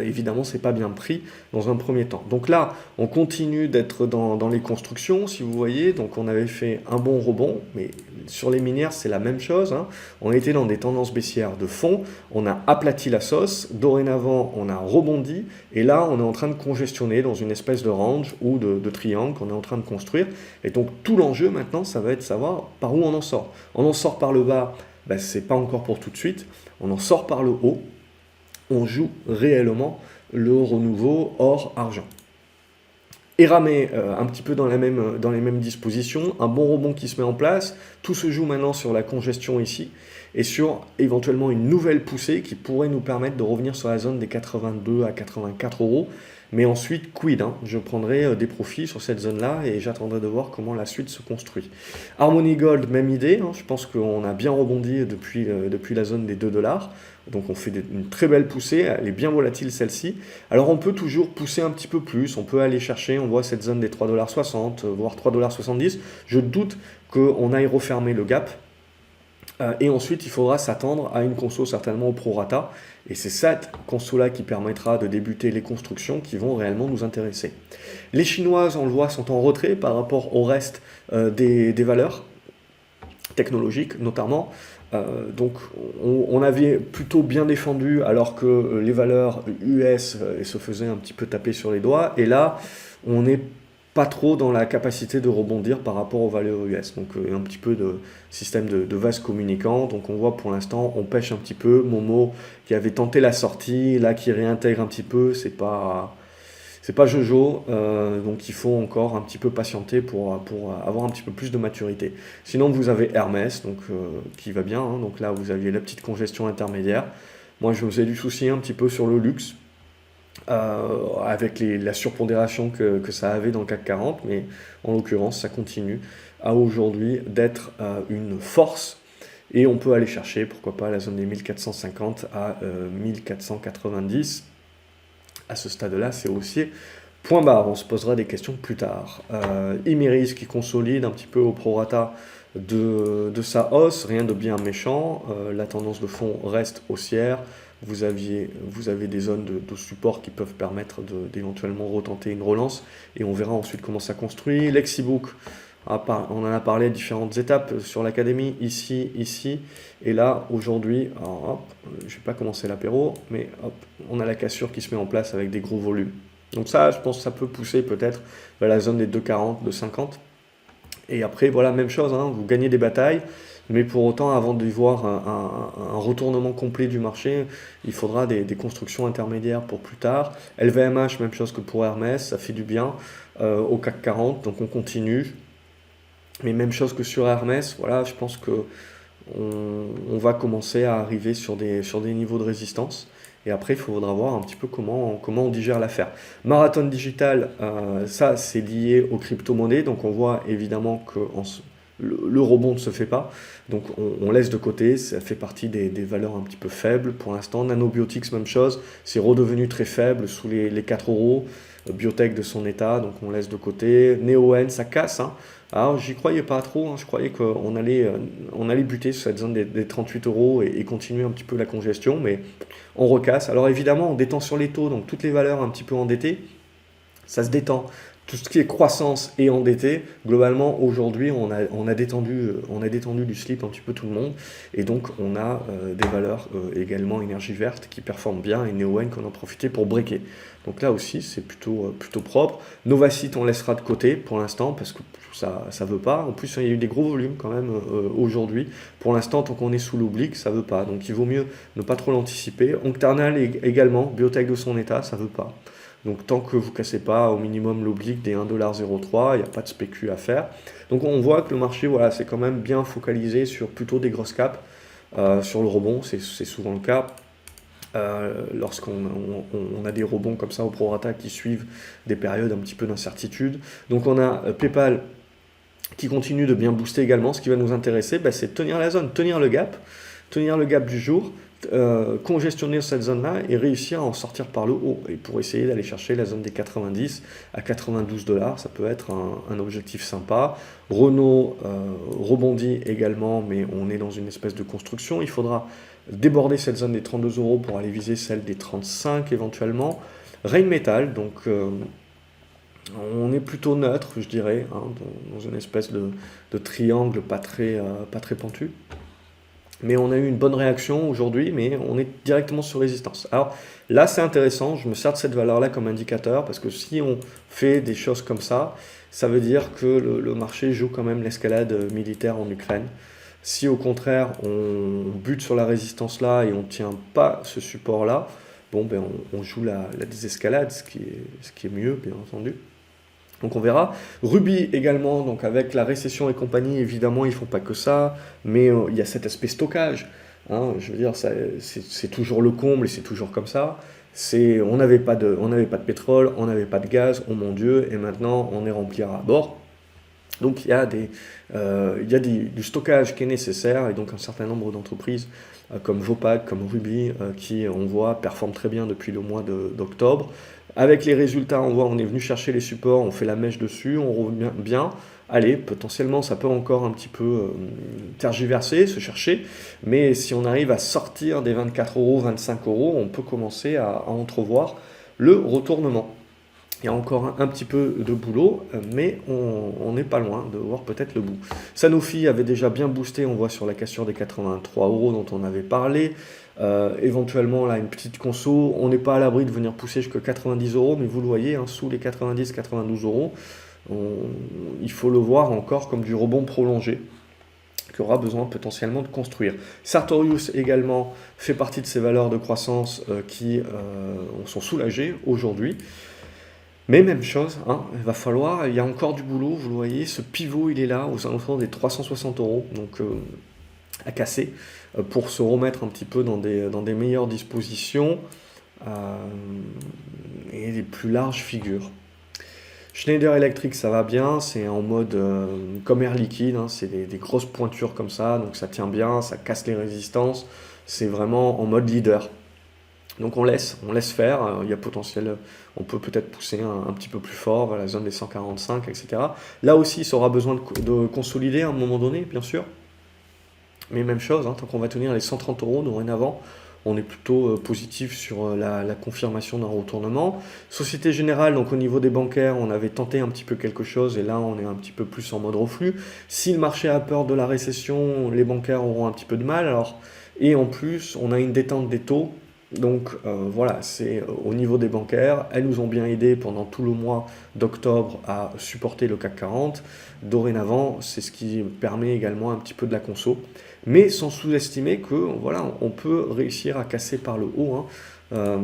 évidemment, c'est pas bien pris dans un premier temps. Donc là, on continue d'être dans les constructions, si vous voyez. Donc on avait fait un bon rebond, mais sur les minières, c'est la même chose, hein. On était dans des tendances baissières de fond, on a aplati la sauce, dorénavant, on a rebondi, et là, on est en train de congestionner dans une espèce de range ou de triangle qu'on est en train de construire. Et donc tout l'enjeu maintenant, ça va être de savoir par où on en sort. On en sort par le bas, ben, c'est pas encore pour tout de suite. On en sort par le haut. On joue réellement le renouveau or-argent. Eramé, un petit peu dans les mêmes dispositions, un bon rebond qui se met en place, tout se joue maintenant sur la congestion ici, et sur éventuellement une nouvelle poussée qui pourrait nous permettre de revenir sur la zone des 82 à 84 euros. Mais ensuite, quid, hein, je prendrai des profits sur cette zone-là et j'attendrai de voir comment la suite se construit. Harmony Gold, même idée, hein, je pense qu'on a bien rebondi depuis la zone des 2 $. Donc on fait une très belle poussée, elle est bien volatile celle-ci. Alors on peut toujours pousser un petit peu plus, on peut aller chercher, on voit cette zone des 3,60 $, voire 3,70 $. Je doute qu'on aille refermer le gap. Et ensuite, il faudra s'attendre à une conso certainement au prorata. Et c'est cette conso-là qui permettra de débuter les constructions qui vont réellement nous intéresser. Les Chinoises, on le voit, sont en retrait par rapport au reste des valeurs technologiques notamment. Donc on avait plutôt bien défendu alors que les valeurs US se faisaient un petit peu taper sur les doigts. Et là, on n'est pas trop dans la capacité de rebondir par rapport aux valeurs US. Donc un petit peu de système de vase communicant. Donc on voit pour l'instant, on pêche un petit peu. Momo qui avait tenté la sortie, là qui réintègre un petit peu, c'est pas Jojo, donc il faut encore un petit peu patienter pour avoir un petit peu plus de maturité. Sinon vous avez Hermès, donc, qui va bien, hein, donc là vous aviez la petite congestion intermédiaire. Moi je me faisais du souci un petit peu sur le luxe, avec la surpondération que ça avait dans le CAC 40, mais en l'occurrence ça continue à aujourd'hui d'être une force. Et on peut aller chercher, pourquoi pas, la zone des 1450 à 1490. À ce stade-là, c'est haussier. Point barre, on se posera des questions plus tard. Imeris qui consolide un petit peu au prorata de sa hausse, rien de bien méchant. La tendance de fond reste haussière. Vous avez des zones de support qui peuvent permettre d'éventuellement retenter une relance. Et on verra ensuite comment ça construit. Lexibook, on en a parlé à différentes étapes sur l'académie, ici, et là, aujourd'hui, je ne vais pas commencer l'apéro, mais hop, on a la cassure qui se met en place avec des gros volumes. Donc ça, je pense que ça peut pousser peut-être vers la zone des 2,40, 2,50. Et après, voilà, même chose, hein, vous gagnez des batailles, mais pour autant, avant de voir un retournement complet du marché, il faudra des constructions intermédiaires pour plus tard. LVMH, même chose que pour Hermès, ça fait du bien au CAC 40, donc on continue. Mais même chose que sur Hermès, voilà, je pense que on va commencer à arriver sur des niveaux de résistance. Et après, il faudra voir un petit peu comment on digère l'affaire. Marathon Digital, ça c'est lié aux crypto-monnaies. Donc on voit évidemment que le rebond ne se fait pas. Donc on laisse de côté, ça fait partie des valeurs un petit peu faibles pour l'instant. Nanobiotics, même chose, c'est redevenu très faible sous les 4 euros. Biotech de son état, donc on laisse de côté. Neoen, ça casse, hein. Alors j'y croyais pas trop, hein. Je croyais qu'on allait buter sur cette zone des 38 euros et continuer un petit peu la congestion, mais on recasse. Alors évidemment, on détend sur les taux, donc toutes les valeurs un petit peu endettées, ça se détend. Tout ce qui est croissance et endetté, globalement, aujourd'hui, on a détendu du slip un petit peu tout le monde. Et donc, on a des valeurs également énergie verte qui performent bien et Neoen qu'on en profité pour breaker. Donc là aussi, c'est plutôt propre. Novacite, on laissera de côté pour l'instant parce que ça veut pas. En plus, il y a eu des gros volumes quand même aujourd'hui. Pour l'instant, tant qu'on est sous l'oblique, ça veut pas. Donc, il vaut mieux ne pas trop l'anticiper. Octernal également, biotech de son état, ça veut pas. Donc tant que vous ne cassez pas au minimum l'oblique des 1,03$, il n'y a pas de spécu à faire. Donc on voit que le marché, voilà, c'est quand même bien focalisé sur plutôt des grosses caps, sur le rebond, c'est souvent le cas. Lorsqu'on on a des rebonds comme ça au prorata qui suivent des périodes un petit peu d'incertitude. Donc on a PayPal qui continue de bien booster également. Ce qui va nous intéresser, c'est de tenir la zone, tenir le gap du jour, congestionner cette zone-là et réussir à en sortir par le haut. Et pour essayer d'aller chercher la zone des 90 à 92$, ça peut être un objectif sympa. Renault rebondit également, mais on est dans une espèce de construction. Il faudra déborder cette zone des 32€ pour aller viser celle des 35 éventuellement. Rheinmetall, donc on est plutôt neutre, je dirais, hein, dans une espèce de triangle pas très pentu. Mais on a eu une bonne réaction aujourd'hui, mais on est directement sur résistance. Alors là, c'est intéressant, je me sers de cette valeur-là comme indicateur, parce que si on fait des choses comme ça, ça veut dire que le marché joue quand même l'escalade militaire en Ukraine. Si au contraire, on bute sur la résistance-là et on ne tient pas ce support-là, bon, on joue la désescalade, ce qui est mieux, bien entendu. Donc on verra. Ruby également, donc avec la récession et compagnie, évidemment, ils ne font pas que ça, mais il y a cet aspect stockage. Hein, je veux dire, c'est toujours le comble et c'est toujours comme ça. On n'avait pas de pétrole, on n'avait pas de gaz, oh mon Dieu, et maintenant on est rempli à bord. Donc il y a du stockage qui est nécessaire, et donc un certain nombre d'entreprises comme Vopak, comme Ruby, qui on voit performent très bien depuis le mois d'octobre. Avec les résultats, on est venu chercher les supports, on fait la mèche dessus, on revient bien. Allez, potentiellement, ça peut encore un petit peu tergiverser, se chercher, mais si on arrive à sortir des 24€, 25€, on peut commencer à entrevoir le retournement. Il y a encore un petit peu de boulot, mais on n'est pas loin de voir peut-être le bout. Sanofi avait déjà bien boosté, on voit sur la cassure des 83€ dont on avait parlé. Éventuellement, là, une petite conso. On n'est pas à l'abri de venir pousser jusqu'à 90€, mais vous le voyez, hein, sous les 90-92€, il faut le voir encore comme du rebond prolongé qui aura besoin potentiellement de construire. Sartorius également fait partie de ces valeurs de croissance qui sont soulagées aujourd'hui. Mais même chose, hein, il y a encore du boulot, vous le voyez, ce pivot il est là aux alentours des 360€, donc à casser, pour se remettre un petit peu dans des meilleures dispositions et des plus larges figures. Schneider Electric, ça va bien, c'est en mode comme Air Liquide, hein, c'est des grosses pointures comme ça, donc ça tient bien, ça casse les résistances, c'est vraiment en mode leader. Donc on laisse faire, il y a potentiel, on peut peut-être pousser un petit peu plus fort vers la zone des 145, etc. Là aussi, ça aura besoin de consolider à un moment donné, bien sûr. Mais même chose, hein, tant qu'on va tenir les 130€ dorénavant, on est plutôt positif sur la confirmation d'un retournement. Société Générale, donc au niveau des bancaires, on avait tenté un petit peu quelque chose et là on est un petit peu plus en mode reflux. Si le marché a peur de la récession, les bancaires auront un petit peu de mal. Et en plus, on a une détente des taux. Donc voilà, c'est au niveau des bancaires, elles nous ont bien aidé pendant tout le mois d'octobre à supporter le CAC 40. Dorénavant, c'est ce qui permet également un petit peu de la conso. Mais sans sous-estimer que voilà, on peut réussir à casser par le haut. Hein.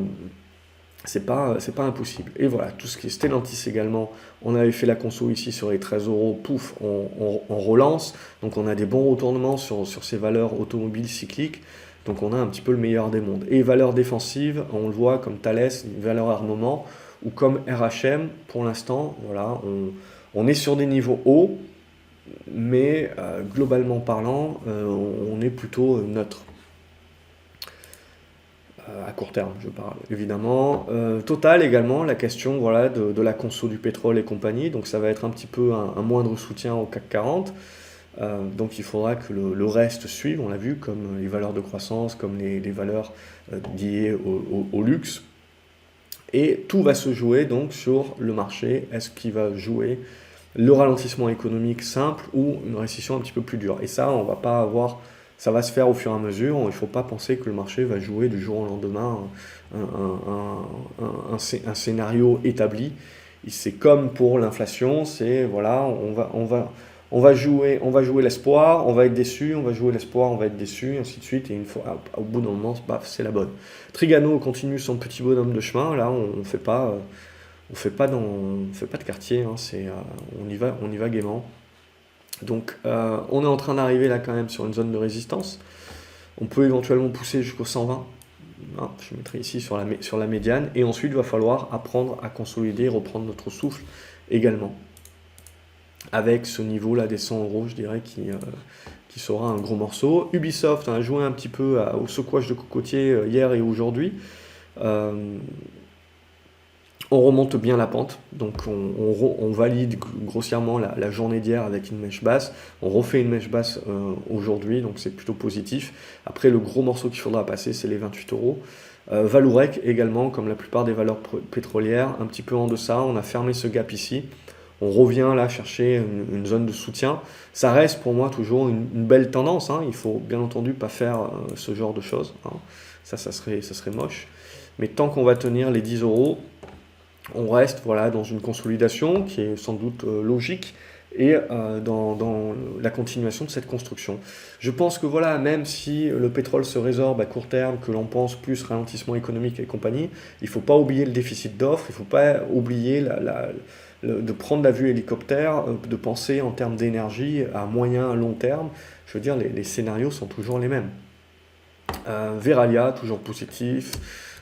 C'est pas impossible. Et voilà, tout ce qui est Stellantis également, on avait fait la conso ici sur les 13€, pouf, on relance. Donc on a des bons retournements sur ces valeurs automobiles cycliques. Donc on a un petit peu le meilleur des mondes. Et valeurs défensives, on le voit comme Thales, une valeur armement, ou comme RHM, pour l'instant, voilà, on est sur des niveaux hauts, mais globalement parlant, on est plutôt neutre. À court terme, je parle évidemment. Total également, la question voilà, de la conso du pétrole et compagnie, donc ça va être un petit peu un moindre soutien au CAC 40. Donc il faudra que le reste suive, on l'a vu, comme les valeurs de croissance, comme les valeurs liées au luxe. Et tout va se jouer donc sur le marché. Est-ce qu'il va jouer le ralentissement économique simple ou une récession un petit peu plus dure? Et ça, on va pas avoir, ça va se faire au fur et à mesure. Il ne faut pas penser que le marché va jouer du jour au lendemain un scénario établi. C'est comme pour l'inflation, c'est voilà, on va jouer l'espoir, on va être déçu, on va jouer l'espoir, on va être déçu, et ainsi de suite. Et une fois, au bout d'un moment, baf, c'est la bonne. Trigano continue son petit bonhomme de chemin. Là, on fait pas, on fait pas de quartier. Hein, on y va gaiement. Donc, on est en train d'arriver là quand même sur une zone de résistance. On peut éventuellement pousser jusqu'au 120. Hein, je mettrai ici sur la médiane. Et ensuite, il va falloir apprendre à consolider, reprendre notre souffle également. Avec ce niveau-là des 100 euros, je dirais, qui sera un gros morceau. Ubisoft a joué un petit peu au secouage de cocotier hier et aujourd'hui. On remonte bien la pente, donc on valide grossièrement la journée d'hier avec une mèche basse. On refait une mèche basse aujourd'hui, donc c'est plutôt positif. Après, le gros morceau qu'il faudra passer, c'est les 28 euros. Valourec également, comme la plupart des valeurs pétrolières, un petit peu en deçà. On a fermé ce gap ici. On revient là chercher une zone de soutien. Ça reste pour moi toujours une belle tendance. Hein. Il faut bien entendu pas faire ce genre de choses. Hein. Ça serait moche. Mais tant qu'on va tenir les 10 euros, on reste voilà, dans une consolidation qui est sans doute logique et dans la continuation de cette construction. Je pense que voilà, même si le pétrole se résorbe à court terme, que l'on pense plus ralentissement économique et compagnie, il ne faut pas oublier le déficit d'offres, il ne faut pas oublier de prendre la vue hélicoptère, de penser en termes d'énergie à moyen, à long terme. Je veux dire, les scénarios sont toujours les mêmes. Verallia, toujours positif,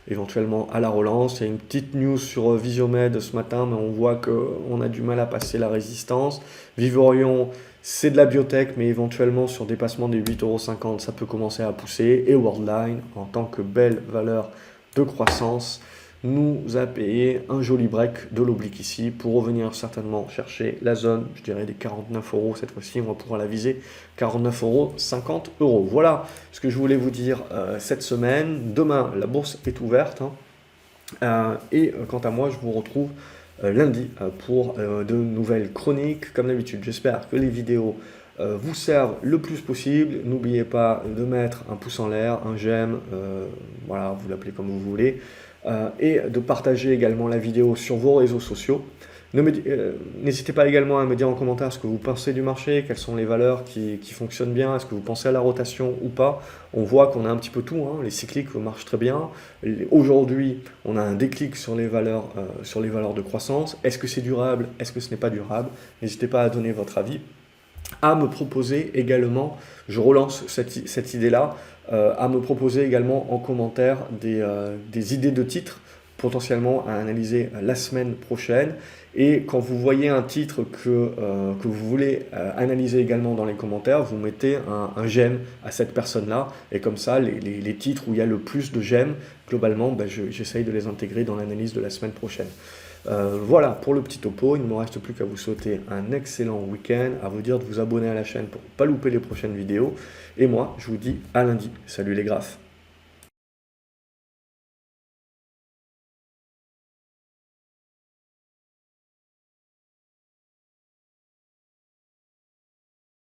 éventuellement à la relance. Il y a une petite news sur Visiomed ce matin, mais on voit qu'on a du mal à passer la résistance. Vivorion, c'est de la biotech, mais éventuellement sur dépassement des 8,50 €, ça peut commencer à pousser. Et Worldline, en tant que belle valeur de croissance, nous a payé un joli break de l'oblique ici pour revenir certainement chercher la zone, je dirais des 49 € cette fois-ci, on va pouvoir la viser, 49,50 €. Voilà ce que je voulais vous dire cette semaine. Demain, la bourse est ouverte. Hein. Quant à moi, je vous retrouve lundi pour de nouvelles chroniques. Comme d'habitude, j'espère que les vidéos vous servent le plus possible. N'oubliez pas de mettre un pouce en l'air, un j'aime, voilà, vous l'appelez comme vous voulez. Et de partager également la vidéo sur vos réseaux sociaux. N'hésitez pas également à me dire en commentaire ce que vous pensez du marché, quelles sont les valeurs qui fonctionnent bien, est-ce que vous pensez à la rotation ou pas. On voit qu'on a un petit peu tout, hein. Les cycliques marchent très bien. Aujourd'hui, on a un déclic sur les valeurs de croissance. Est-ce que c'est durable? Est-ce que ce n'est pas durable? N'hésitez pas à donner votre avis. À me proposer également, je relance cette idée-là, à me proposer également en commentaire des idées de titres potentiellement à analyser la semaine prochaine. Et quand vous voyez un titre que vous voulez analyser également dans les commentaires, vous mettez un j'aime à cette personne-là. Et comme ça, les titres où il y a le plus de j'aime, globalement, j'essaye de les intégrer dans l'analyse de la semaine prochaine. Voilà pour le petit topo, il ne me reste plus qu'à vous souhaiter un excellent week-end, à vous dire de vous abonner à la chaîne pour ne pas louper les prochaines vidéos. Et moi, je vous dis à lundi. Salut les graphes.